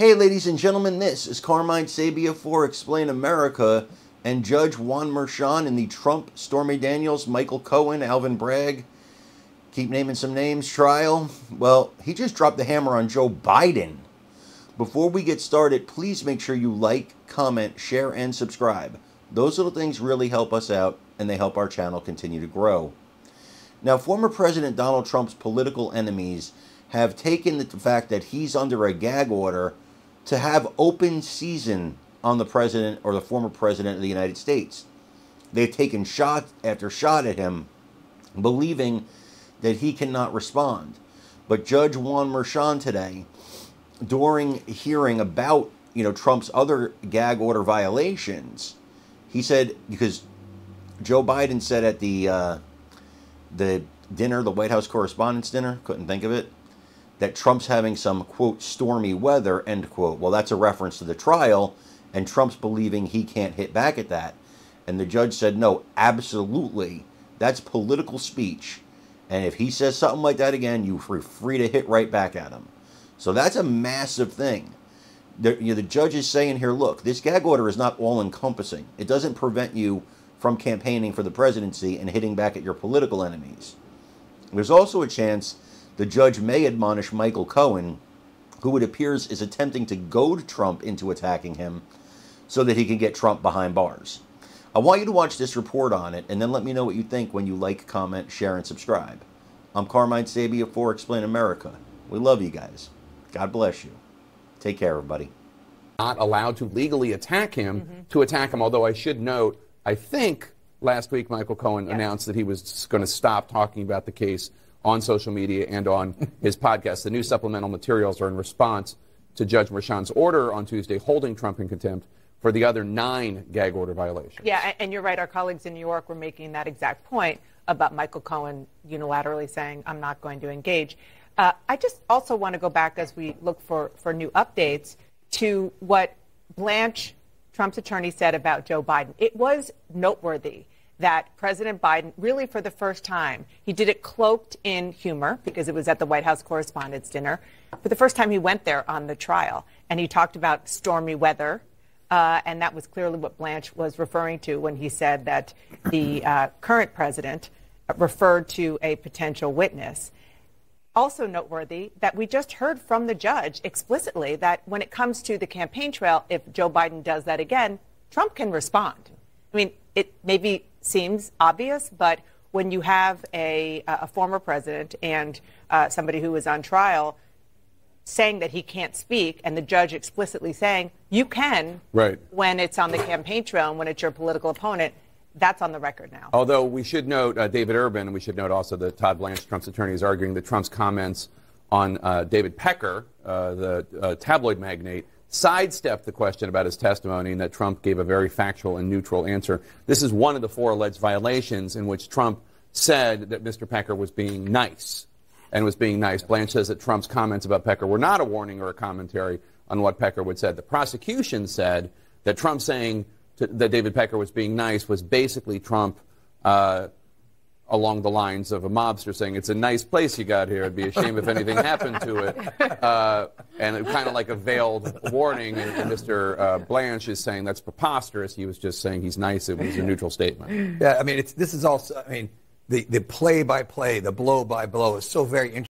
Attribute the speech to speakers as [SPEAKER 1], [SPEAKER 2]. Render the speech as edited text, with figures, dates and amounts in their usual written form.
[SPEAKER 1] Hey, ladies and gentlemen, this is Carmine Sabia for Explain America, and Judge Juan Merchan in the Trump, Stormy Daniels, Michael Cohen, Alvin Bragg, keep naming some names, trial. Well, he just dropped the hammer on Joe Biden. Before we get started, please make sure you like, comment, share, and subscribe. Those little things really help us out, and they help our channel continue to grow. Now, former President Donald Trump's political enemies have taken the fact that he's under a gag order to have open season on the president or the former president of the United States. They've taken shot after shot at him, believing that he cannot respond. But Judge Juan Merchan today, during hearing about Trump's other gag order violations, he said, because Joe Biden said at the dinner, the White House Correspondents' Dinner, couldn't think of it, that Trump's having some, quote, stormy weather, end quote. Well, that's a reference to the trial, and Trump's believing he can't hit back at that. And the judge said, no, absolutely, that's political speech. And if he says something like that again, you're free to hit right back at him. So that's a massive thing. The judge is saying here, look, this gag order is not all-encompassing. It doesn't prevent you from campaigning for the presidency and hitting back at your political enemies. There's also a chance the judge may admonish Michael Cohen, who it appears is attempting to goad Trump into attacking him so that he can get Trump behind bars. I want you to watch this report on it, and then let me know what you think when you like, comment, share, and subscribe. I'm Carmine Sabia for Explain America. We love you guys. God bless you. Take care, everybody.
[SPEAKER 2] Not allowed to legally attack him, although I should note, I think last week Michael Cohen announced that he was going to stop talking about the case on social media and on his podcast. The new supplemental materials are in response to Judge Merchan's order on Tuesday holding Trump in contempt for the other 9 gag order violations.
[SPEAKER 3] Yeah, and you're right. Our colleagues in New York were making that exact point about Michael Cohen unilaterally saying, I'm not going to engage. I just also want to go back as we look for new updates to what Blanche, Trump's attorney, said about Joe Biden. It was noteworthy that President Biden, really for the first time, he did it cloaked in humor because it was at the White House Correspondents' Dinner. For the first time, he went there on the trial, and he talked about stormy weather, and that was clearly what Blanche was referring to when he said that the current president referred to a potential witness. Also noteworthy that we just heard from the judge explicitly that when it comes to the campaign trail, if Joe Biden does that again, Trump can respond. I mean, it maybe seems obvious, but when you have a former president and somebody who is on trial saying that he can't speak, and the judge explicitly saying you can, right, when it's on the campaign trail and when it's your political opponent, that's on the record now.
[SPEAKER 2] Although we should note, David Urban, and we should note also that Todd Blanche, Trump's attorney, is arguing that Trump's comments on David Pecker, the tabloid magnate, sidestepped the question about his testimony and that Trump gave a very factual and neutral answer. This is one of the 4 alleged violations in which Trump said that Mr. Pecker was being nice and was being nice. Blanche says that Trump's comments about Pecker were not a warning or a commentary on what Pecker would say. The prosecution said that Trump saying that David Pecker was being nice was basically Trump along the lines of a mobster saying, it's a nice place you got here. It'd be a shame if anything happened to it. And it kind of like a veiled warning. And Mr. Blanche is saying that's preposterous. He was just saying he's nice. It was a neutral statement.
[SPEAKER 4] Yeah, I mean, this is also, I mean, the play-by-play, the blow-by-blow is so very interesting.